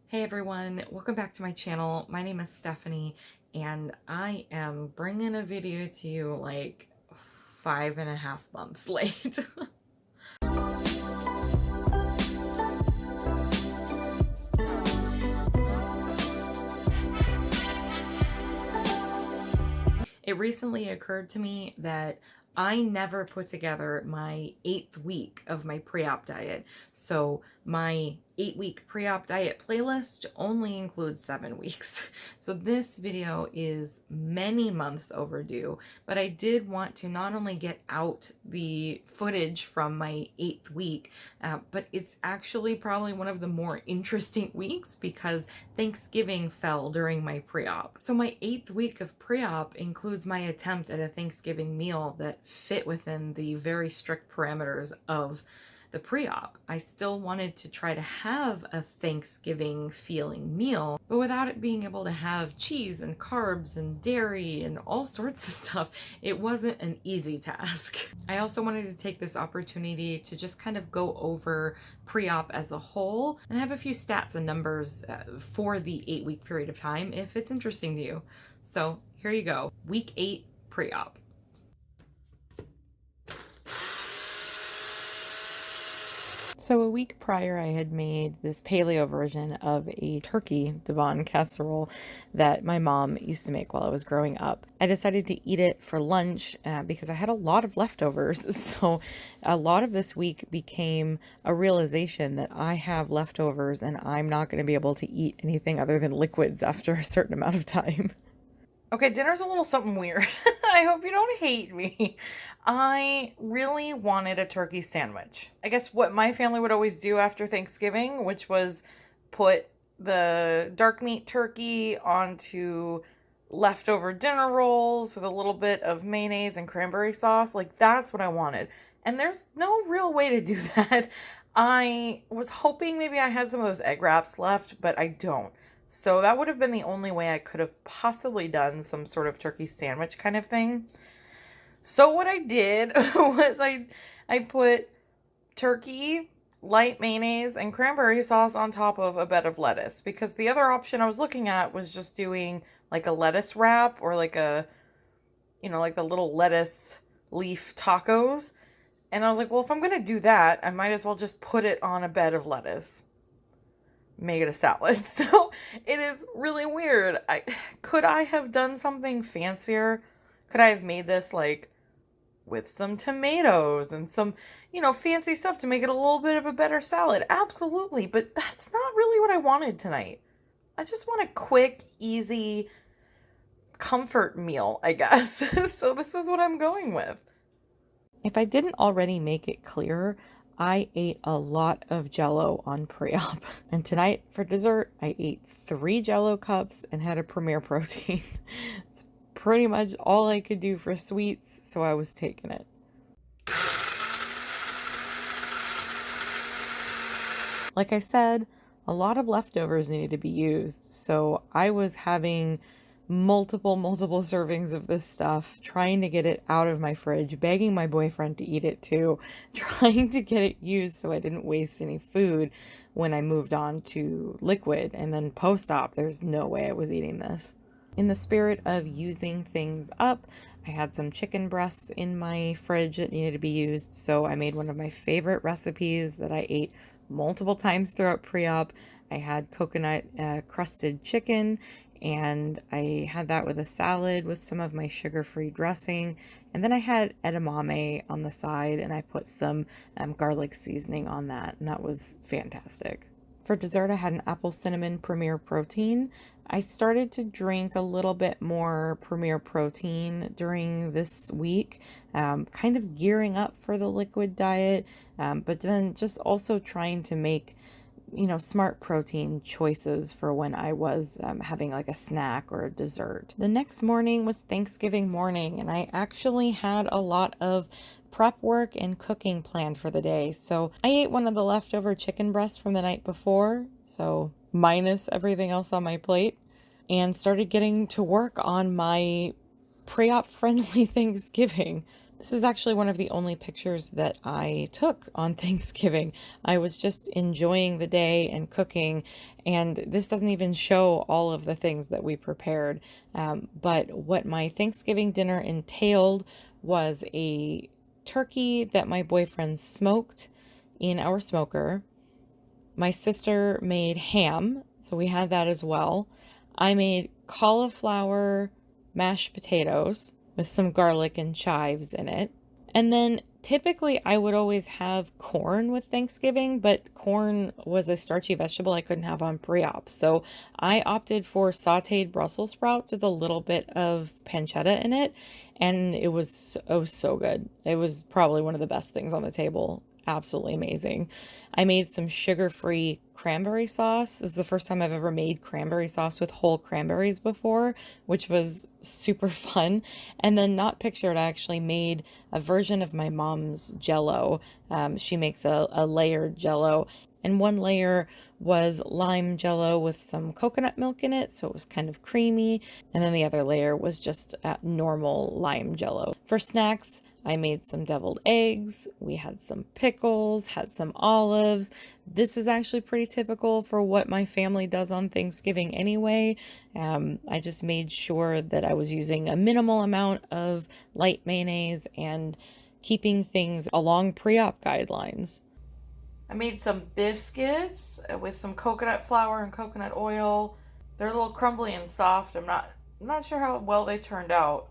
Hey everyone, welcome back to my channel. My name is Stephanie and I am bringing a video to you like 5.5 months late. It recently occurred to me that I never put together my 8th week of my pre-op diet. So my 8-week pre-op diet playlist only includes 7 weeks. So this video is many months overdue, but I did want to not only get out the footage from my 8th week, but it's actually probably one of the more interesting weeks because Thanksgiving fell during my pre-op. So my 8th week of pre-op includes my attempt at a Thanksgiving meal that fit within the very strict parameters of the pre-op. I still wanted to try to have a Thanksgiving feeling meal, but without it being able to have cheese and carbs and dairy and all sorts of stuff, it wasn't an easy task. I also wanted to take this opportunity to just kind of go over pre-op as a whole and have a few stats and numbers for the 8-week period of time if it's interesting to you. So here you go. Week 8 pre-op. So a week prior, I had made this paleo version of a turkey Devon casserole that my mom used to make while I was growing up. I decided to eat it for lunch because I had a lot of leftovers. So a lot of this week became a realization that I have leftovers and I'm not going to be able to eat anything other than liquids after a certain amount of time. Okay, dinner's a little something weird. I hope you don't hate me. I really wanted a turkey sandwich. I guess what my family would always do after Thanksgiving, which was put the dark meat turkey onto leftover dinner rolls with a little bit of mayonnaise and cranberry sauce. Like, that's what I wanted. And there's no real way to do that. I was hoping maybe I had some of those egg wraps left, but I don't. So that would have been the only way I could have possibly done some sort of turkey sandwich kind of thing. So what I did was I put turkey, light mayonnaise, and cranberry sauce on top of a bed of lettuce, because the other option I was looking at was just doing like a lettuce wrap or like a, like the little lettuce leaf tacos. And I was like, well, if I'm going to do that, I might as well just put it on a bed of lettuce. Make it a salad. So it is really weird. Could I have done something fancier? Could I have made this like with some tomatoes and some, fancy stuff to make it a little bit of a better salad? Absolutely. But that's not really what I wanted tonight. I just want a quick, easy comfort meal, I guess. So this is what I'm going with. If I didn't already make it clear, I ate a lot of Jell-O on pre-op. And tonight for dessert, I ate 3 Jell-O cups and had a Premier protein. It's pretty much all I could do for sweets, so I was taking it. Like I said, a lot of leftovers needed to be used, so I was having multiple servings of this stuff, trying to get it out of my fridge, begging my boyfriend to eat it too, trying to get it used so I didn't waste any food when I moved on to liquid. And then post-op, there's no way I was eating this. In the spirit of using things up, I had some chicken breasts in my fridge that needed to be used, so I made one of my favorite recipes that I ate multiple times throughout pre-op. I had coconut crusted chicken, and I had that with a salad with some of my sugar-free dressing. And then I had edamame on the side, and I put some garlic seasoning on that, and that was fantastic. For dessert, I had an apple cinnamon Premier protein. I started to drink a little bit more Premier protein during this week, kind of gearing up for the liquid diet, but then just also trying to make smart protein choices for when I was having like a snack or a dessert. The next morning was Thanksgiving morning, and I actually had a lot of prep work and cooking planned for the day. So I ate one of the leftover chicken breasts from the night before, so minus everything else on my plate, and started getting to work on my pre-op friendly Thanksgiving. This is actually one of the only pictures that I took on Thanksgiving. I was just enjoying the day and cooking, and this doesn't even show all of the things that we prepared. But what my Thanksgiving dinner entailed was a turkey that my boyfriend smoked in our smoker. My sister made ham, so we had that as well. I made cauliflower mashed potatoes with some garlic and chives in it. And then typically I would always have corn with Thanksgiving, but corn was a starchy vegetable I couldn't have on PreOp. So I opted for sauteed Brussels sprouts with a little bit of pancetta in it. And it was so good. It was probably one of the best things on the table. Absolutely amazing. I made some sugar-free cranberry sauce. This is the first time I've ever made cranberry sauce with whole cranberries before, which was super fun. And then not pictured, I actually made a version of my mom's Jell-O. She makes a layered Jell-O, and one layer was lime Jell-O with some coconut milk in it, so it was kind of creamy. And then the other layer was just normal lime Jell-O. For snacks, I made some deviled eggs, we had some pickles, had some olives. This is actually pretty typical for what my family does on Thanksgiving anyway. I just made sure that I was using a minimal amount of light mayonnaise and keeping things along pre-op guidelines. I made some biscuits with some coconut flour and coconut oil. They're a little crumbly and soft. I'm not sure how well they turned out.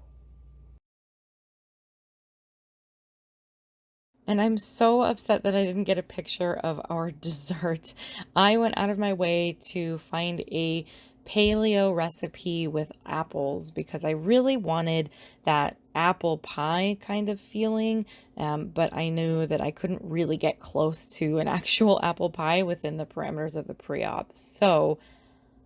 And I'm so upset that I didn't get a picture of our dessert. I went out of my way to find a paleo recipe with apples because I really wanted that apple pie kind of feeling, but I knew that I couldn't really get close to an actual apple pie within the parameters of the pre-op. So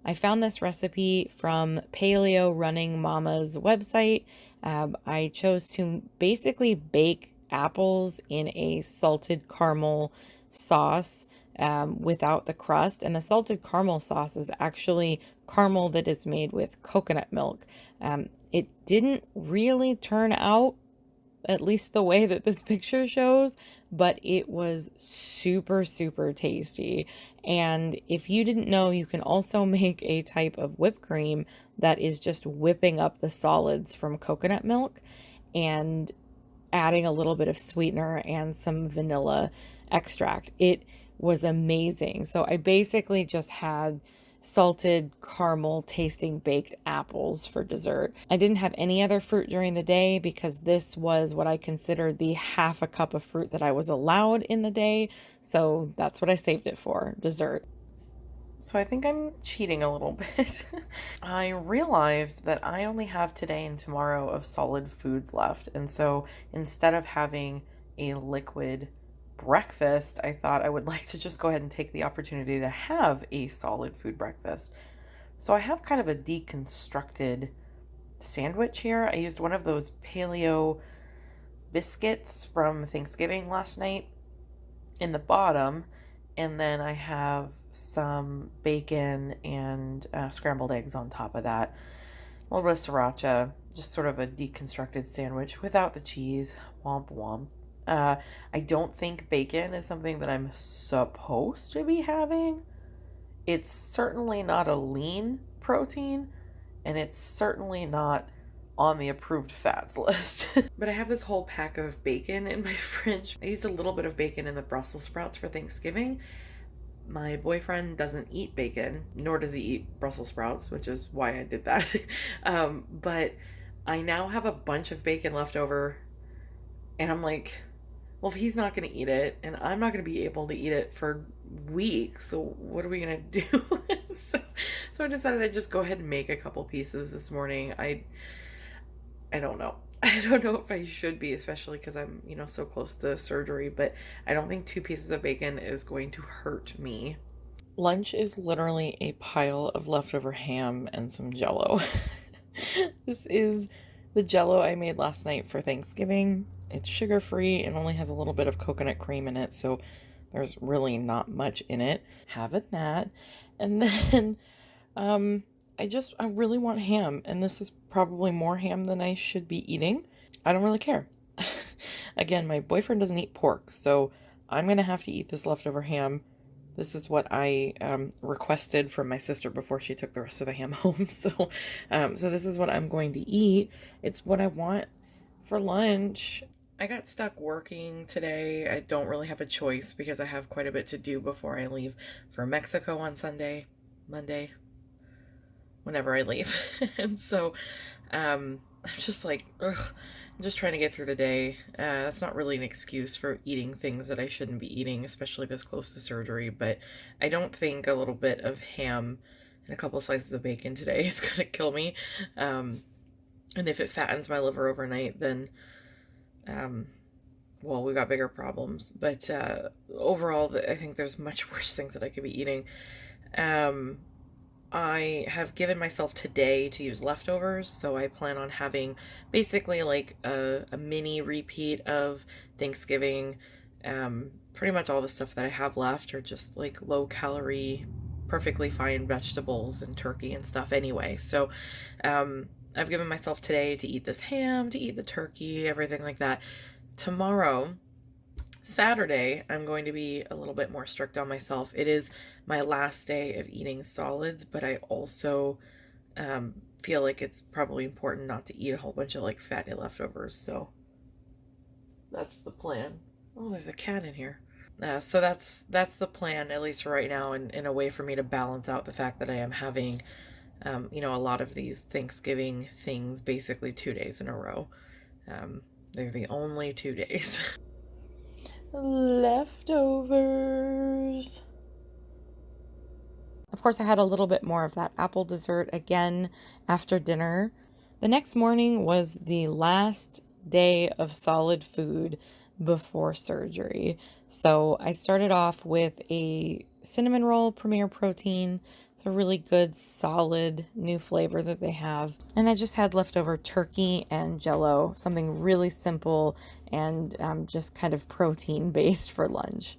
I found this recipe from Paleo Running Mama's website. I chose to basically bake apples in a salted caramel sauce without the crust. And the salted caramel sauce is actually caramel that is made with coconut milk. It didn't really turn out at least the way that this picture shows, but it was super, super tasty. And if you didn't know, you can also make a type of whipped cream that is just whipping up the solids from coconut milk and adding a little bit of sweetener and some vanilla extract. It was amazing. So I basically just had salted caramel tasting baked apples for dessert. I didn't have any other fruit during the day because this was what I considered the half a cup of fruit that I was allowed in the day. So that's what I saved it for, dessert. So I think I'm cheating a little bit. I realized that I only have today and tomorrow of solid foods left. And so instead of having a liquid breakfast, I thought I would like to just go ahead and take the opportunity to have a solid food breakfast. So I have kind of a deconstructed sandwich here. I used one of those paleo biscuits from Thanksgiving last night in the bottom, and then I have some bacon and scrambled eggs on top of that. A little bit of sriracha, just sort of a deconstructed sandwich without the cheese. Womp womp. I don't think bacon is something that I'm supposed to be having. It's certainly not a lean protein, and it's certainly not on the approved fats list. But I have this whole pack of bacon in my fridge. I used a little bit of bacon in the Brussels sprouts for Thanksgiving. My boyfriend doesn't eat bacon, nor does he eat Brussels sprouts, which is why I did that. But I now have a bunch of bacon left over, and I'm like, well, if he's not going to eat it, and I'm not going to be able to eat it for weeks, so what are we going to do? so I decided I'd just go ahead and make a couple pieces this morning. I don't know. I don't know if I should be, especially because I'm, so close to surgery, but I don't think 2 pieces of bacon is going to hurt me. Lunch is literally a pile of leftover ham and some Jell-O. This is the Jell-O I made last night for Thanksgiving. It's sugar-free and only has a little bit of coconut cream in it, so there's really not much in it. Having that. And then I really want ham, and this is probably more ham than I should be eating. I don't really care. Again, my boyfriend doesn't eat pork, so I'm going to have to eat this leftover ham. This is what I requested from my sister before she took the rest of the ham home. So this is what I'm going to eat. It's what I want for lunch. I got stuck working today. I don't really have a choice because I have quite a bit to do before I leave for Mexico on Monday, whenever I leave. And so I'm just like, ugh, I'm just trying to get through the day. That's not really an excuse for eating things that I shouldn't be eating, especially this close to surgery, but I don't think a little bit of ham and a couple slices of bacon today is going to kill me. And if it fattens my liver overnight, then well, we got bigger problems. But overall, I think there's much worse things that I could be eating. I have given myself today to use leftovers, so I plan on having basically like a mini repeat of Thanksgiving. Pretty much all the stuff that I have left are just like low calorie, perfectly fine vegetables and turkey and stuff anyway. So I've given myself today to eat this ham, to eat the turkey, everything like that. Tomorrow, Saturday, I'm going to be a little bit more strict on myself. It is my last day of eating solids, but I also feel like it's probably important not to eat a whole bunch of like fatty leftovers. So that's the plan. Oh, there's a cat in here. So that's the plan, at least right now, in a way for me to balance out the fact that I am having a lot of these Thanksgiving things basically 2 days in a row. They're the only 2 days. Leftovers. Of course, I had a little bit more of that apple dessert again after dinner. The next morning was the last day of solid food before surgery. So I started off with a cinnamon roll Premier Protein. It's a really good, solid new flavor that they have. And I just had leftover turkey and Jell-O, something really simple and just kind of protein-based for lunch.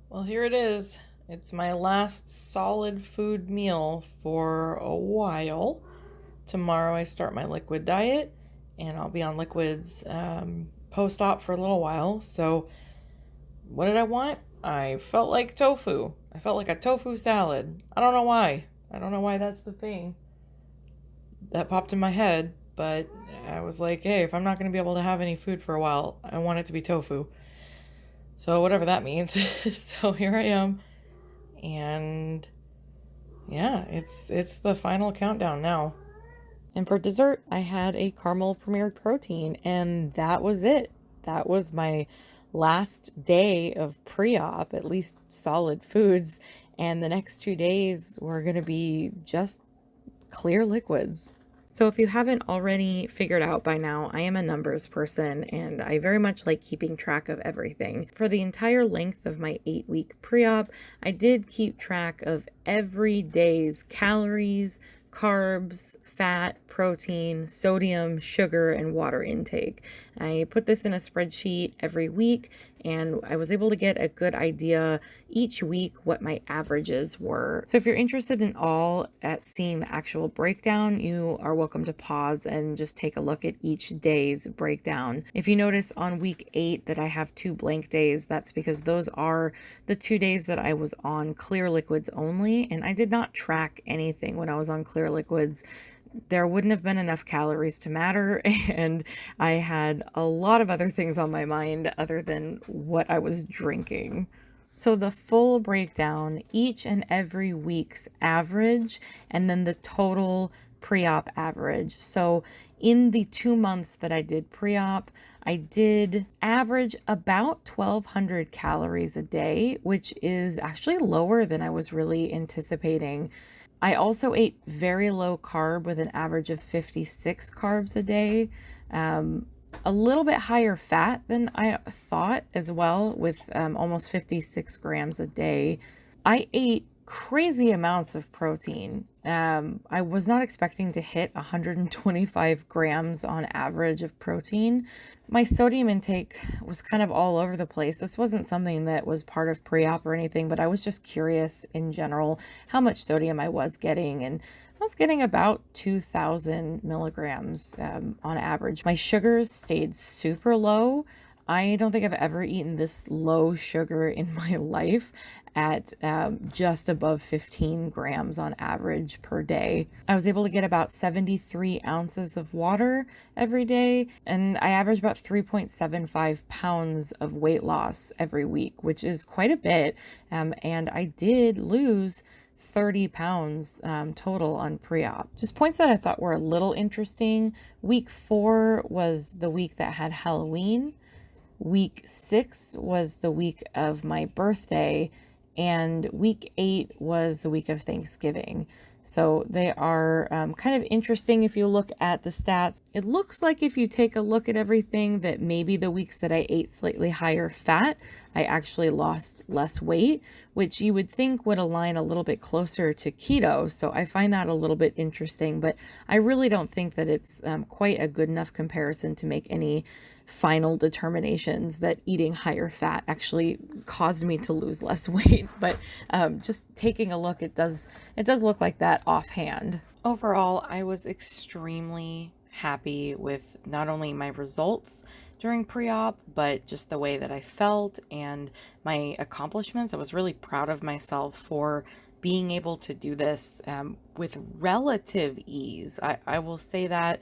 Well, here it is. It's my last solid food meal for a while. Tomorrow I start my liquid diet, and I'll be on liquids post-op for a little while. So what did I want? I felt like tofu. I felt like a tofu salad. I don't know why. I don't know why that's the thing that popped in my head, but I was like, hey, if I'm not going to be able to have any food for a while, I want it to be tofu. So whatever that means. So here I am. And yeah, it's the final countdown now. And for dessert, I had a caramel Premier Protein, and that was it. That was my last day of pre-op, at least solid foods, and the next 2 days were going to be just clear liquids. So if you haven't already figured out by now, I am a numbers person and I very much like keeping track of everything. For the entire length of my 8-week pre-op, I did keep track of every day's calories, carbs, fat, protein, sodium, sugar, and water intake. I put this in a spreadsheet every week, and I was able to get a good idea each week what my averages were. So if you're interested at seeing the actual breakdown, you are welcome to pause and just take a look at each day's breakdown. If you notice on week 8 that I have 2 blank days, that's because those are the 2 days that I was on clear liquids only, and I did not track anything when I was on clear liquids. There wouldn't have been enough calories to matter, and I had a lot of other things on my mind other than what I was drinking. So the full breakdown, each and every week's average, and then the total pre-op average. So in the 2 months that I did pre-op, I did average about 1,200 calories a day, which is actually lower than I was really anticipating. I also ate very low carb with an average of 56 carbs a day, a little bit higher fat than I thought as well, with almost 56 grams a day. I ate crazy amounts of protein. I was not expecting to hit 125 grams on average of protein. My sodium intake was kind of all over the place. This wasn't something that was part of pre-op or anything, but I was just curious in general how much sodium I was getting, and I was getting about 2,000 milligrams on average. My sugars stayed super low. I don't think I've ever eaten this low sugar in my life at just above 15 grams on average per day. I was able to get about 73 ounces of water every day, and I average about 3.75 pounds of weight loss every week, which is quite a bit. And I did lose 30 pounds total on pre-op. Just points that I thought were a little interesting. Week 4 was the week that had Halloween. Week 6 was the week of my birthday, and week 8 was the week of Thanksgiving. So they are kind of interesting if you look at the stats. It looks like if you take a look at everything that maybe the weeks that I ate slightly higher fat, I actually lost less weight, which you would think would align a little bit closer to keto. So I find that a little bit interesting, but I really don't think that it's quite a good enough comparison to make any final determinations that eating higher fat actually caused me to lose less weight. But just taking a look, it does look like that offhand. Overall, I was extremely happy with not only my results during pre-op, but just the way that I felt and my accomplishments. I was really proud of myself for being able to do this with relative ease. I will say that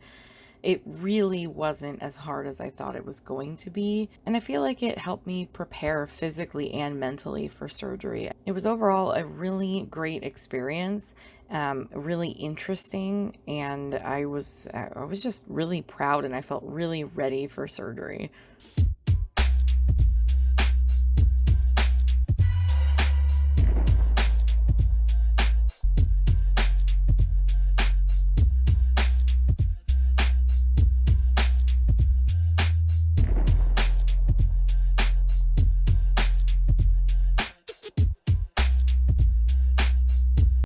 it really wasn't as hard as I thought it was going to be, and I feel like it helped me prepare physically and mentally for surgery. It was overall a really great experience, really interesting, and I was just really proud, and I felt really ready for surgery.